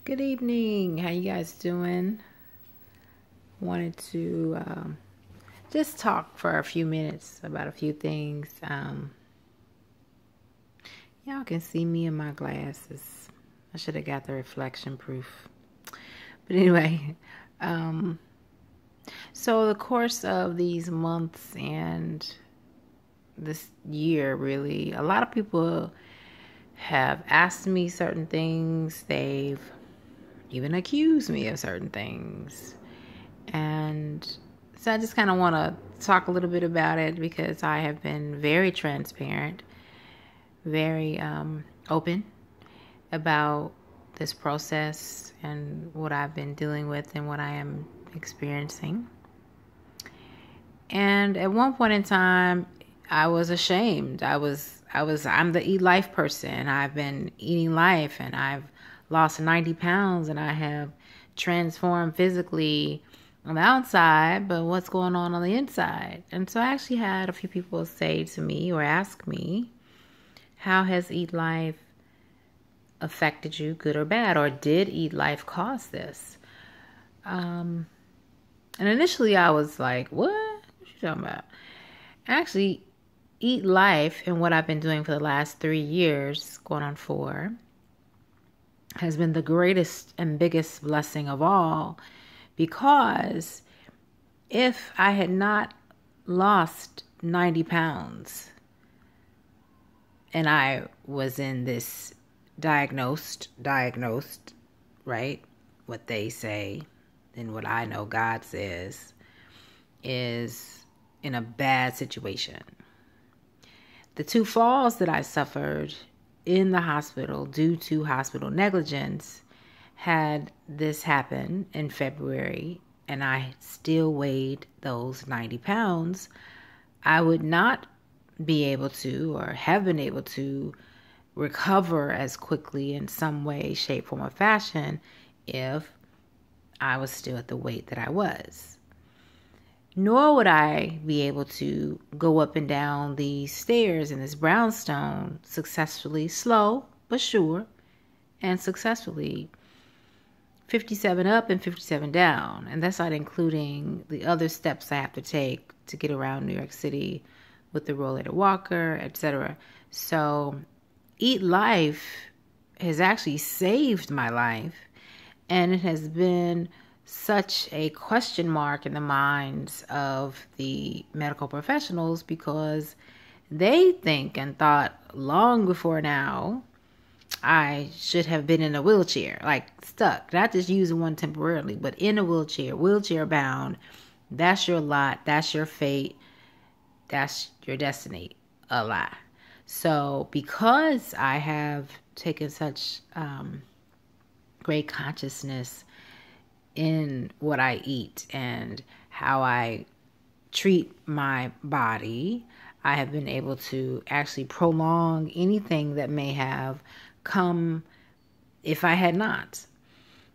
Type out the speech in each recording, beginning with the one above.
Good evening. How you guys doing? Wanted to just talk for a few minutes about a few things. Y'all can see me in my glasses. I should have got the reflection proof. But anyway, so the course of these months and this year, really, a lot of people have asked me certain things. They've even accused me of certain things. And so I just kind of want to talk a little bit about it because I have been very transparent, very open about this process and what I've been dealing with and what I am experiencing. And at one point in time, I was ashamed. I'm the eat life person. I've been eating life and I've lost 90 pounds and I have transformed physically on the outside, but what's going on the inside? And so I actually had a few people say to me or ask me, how has Eat Life affected you, good or bad? Or did Eat Life cause this? And initially I was like, what? What you talking about? Actually, Eat Life and what I've been doing for the last 3 years, going on 4, has been the greatest and biggest blessing of all. Because if I had not lost 90 pounds and I was in this diagnosed, right? What they say and what I know God says is in a bad situation. The 2 falls that I suffered in the hospital due to hospital negligence had this happen in February and I still weighed those 90 pounds, I would not be able to or have been able to recover as quickly in some way, shape, form, or fashion if I was still at the weight that I was. Nor would I be able to go up and down these stairs in this brownstone successfully, slow but sure, and successfully 57 up and 57 down. And that's not including the other steps I have to take to get around New York City with the rollator walker, etc. So Eat Life has actually saved my life. And it has been such a question mark in the minds of the medical professionals because they think and thought long before now I should have been in a wheelchair, like stuck, not just using one temporarily, but in a wheelchair bound. That's your lot. That's your fate. That's your destiny. A lie. So because I have taken such great consciousness in what I eat and how I treat my body, I have been able to actually prolong anything that may have come if I had not.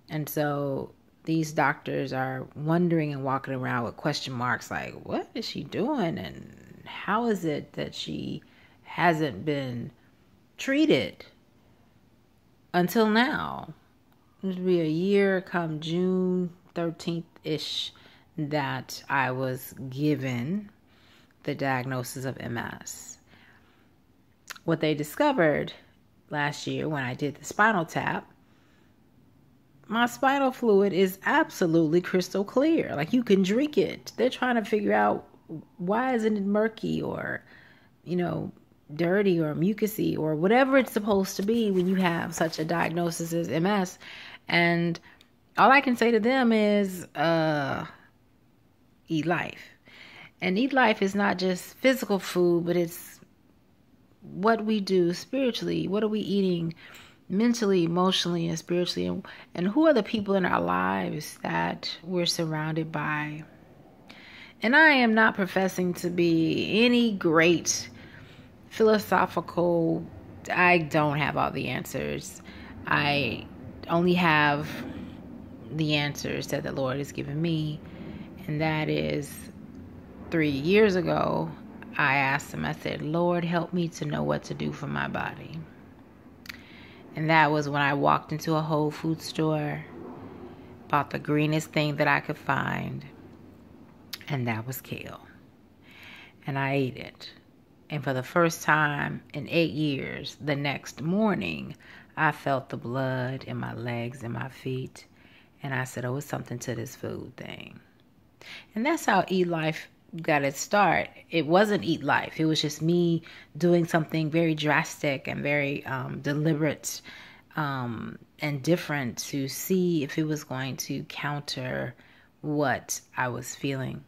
And so these doctors are wondering and walking around with question marks like, what is she doing? And how is it that she hasn't been treated until now? It'll be a year come June 13th-ish that I was given the diagnosis of MS. What they discovered last year when I did the spinal tap, my spinal fluid is absolutely crystal clear. Like you can drink it. They're trying to figure out why isn't it murky or, dirty or mucousy or whatever it's supposed to be when you have such a diagnosis as MS. And all I can say to them is, eat life. And eat life is not just physical food, but it's what we do spiritually. What are we eating mentally, emotionally, and spiritually? And who are the people in our lives that we're surrounded by? And I am not professing to be any great philosophical. I don't have all the answers. I only have the answers that the Lord has given me. And that is 3 years ago, I asked him, I said, Lord, help me to know what to do for my body. And that was when I walked into a Whole Food store, bought the greenest thing that I could find, and that was kale. And I ate it. And for the first time in 8 years, the next morning, I felt the blood in my legs and my feet. And I said, oh, it's something to this food thing. And that's how Eat Life got its start. It wasn't Eat Life. It was just me doing something very drastic and very deliberate and different to see if it was going to counter what I was feeling.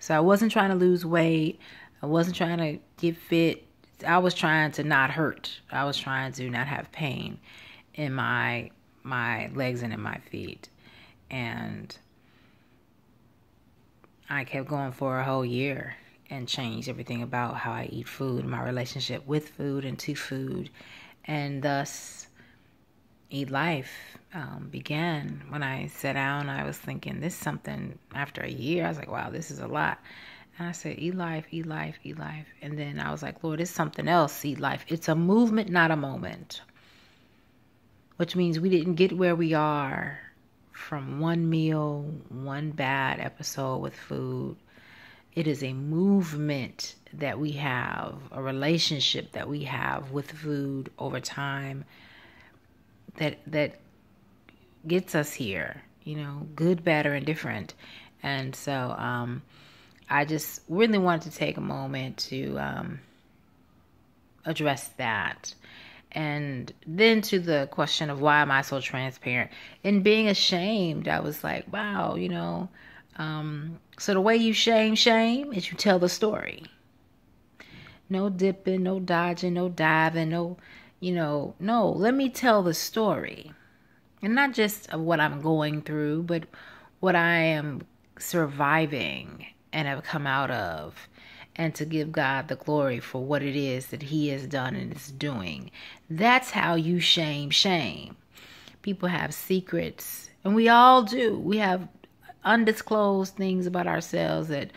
So I wasn't trying to lose weight. I wasn't trying to get fit. I was trying to not hurt. I was trying to not have pain in my legs and in my feet. And I kept going for a whole year and changed everything about how I eat food, my relationship with food and to food. And thus, Eat Life began. When I sat down, I was thinking, this is something. After a year, I was like, wow, this is a lot. And I said, Eat Life, Eat Life, Eat Life. And then I was like, Lord, it's something else, Eat Life. It's a movement, not a moment. Which means we didn't get where we are from one meal, one bad episode with food. It is a movement that we have, a relationship that we have with food over time that gets us here, good, bad, or indifferent. And so I just really wanted to take a moment to address that. And then to the question of why am I so transparent? In being ashamed, I was like, wow, so the way you shame is you tell the story. No dipping, no dodging, no diving, no, let me tell the story. And not just of what I'm going through, but what I am surviving and have come out of. And to give God the glory for what it is that He has done and is doing. That's how you shame. People have secrets, and we all do. We have undisclosed things about ourselves that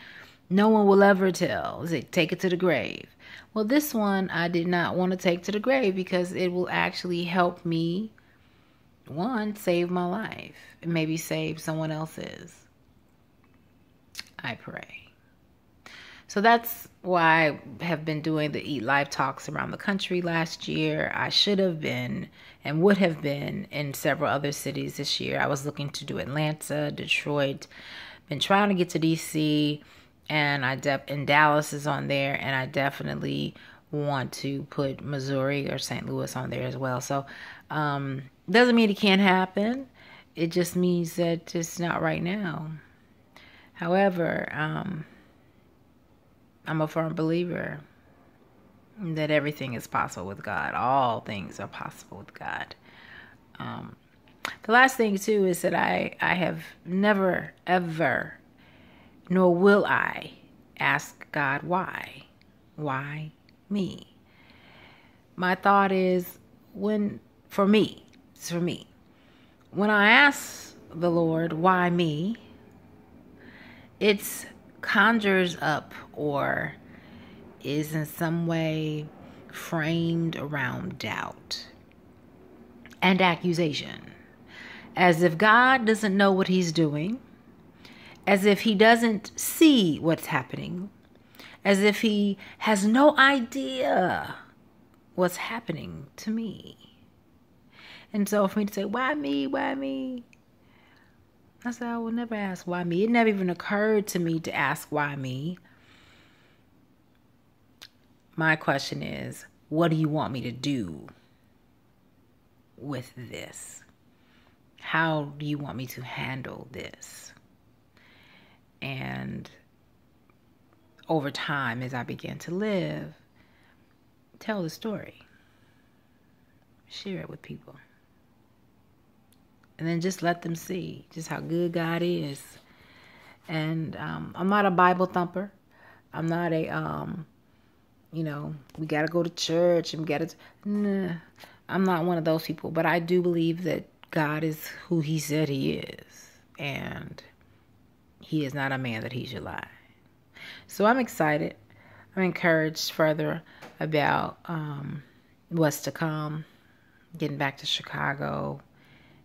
no one will ever tell. They take it to the grave. Well, this one I did not want to take to the grave because it will actually help me, one, save my life, and maybe save someone else's. I pray. So that's why I have been doing the Eat Life talks around the country last year. I should have been and would have been in several other cities this year. I was looking to do Atlanta, Detroit, been trying to get to DC, and and Dallas is on there, and I definitely want to put Missouri or St. Louis on there as well. So doesn't mean it can't happen. It just means that it's not right now. However, I'm a firm believer that everything is possible with God. All things are possible with God. The last thing, too, is that I have never, ever, nor will I ask God why. Why me? My thought is, it's for me. When I ask the Lord, why me? It's conjures up or is in some way framed around doubt and accusation, as if God doesn't know what He's doing, as if He doesn't see what's happening, as if He has no idea what's happening to me. And so for me to say, why me? I said, I will never ask why me. It never even occurred to me to ask why me. My question is, what do you want me to do with this? How do you want me to handle this? And over time, as I begin to live, tell the story. Share it with people. And then just let them see just how good God is. And I'm not a Bible thumper. I'm not a, we got to go to church and nah, I'm not one of those people. But I do believe that God is who He said He is. And He is not a man that He should lie. So I'm excited. I'm encouraged further about what's to come. getting back to Chicago,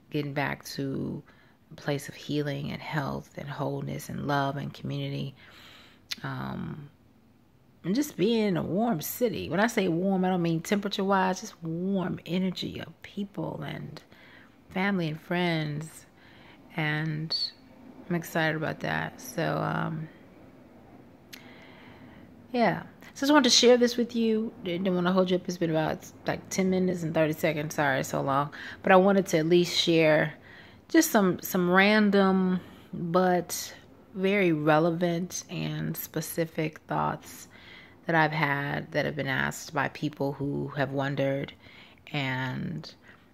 getting back to a place of healing and health and wholeness and love and community. And just being in a warm city. When I say warm, I don't mean temperature-wise, just warm energy of people and family and friends. And I'm excited about that. So, yeah. So I just wanted to share this with you. Didn't want to hold you up. It's been about like 10 minutes and 30 seconds. Sorry, so long. But I wanted to at least share just some random but very relevant and specific thoughts that I've had that have been asked by people who have wondered. And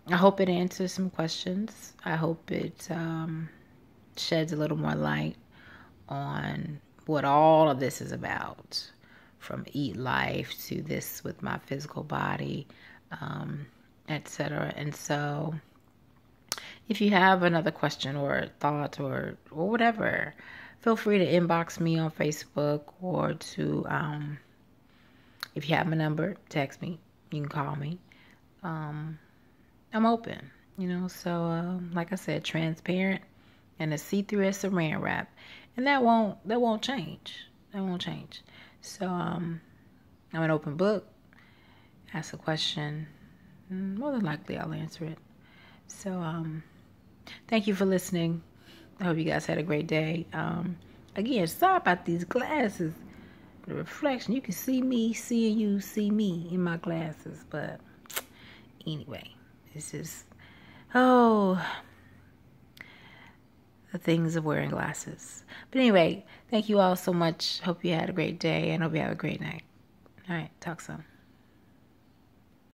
I hope it answers some questions. I hope it sheds a little more light on what all of this is about, from Eat Life to this with my physical body, etc. And so if you have another question or thought or whatever, feel free to inbox me on Facebook or to if you have my number, text me. You can call me. I'm open, So, like I said, transparent and as see-through as Saran wrap, and that won't change. That won't change. So, I'm an open book. Ask a question. More than likely, I'll answer it. So, thank you for listening. I hope you guys had a great day. Again, sorry about these glasses. The reflection, you can see me seeing you see me in my glasses, but anyway, it's just the things of wearing glasses. But anyway, thank you all so much. Hope you had a great day and hope you have a great night. All right, talk soon.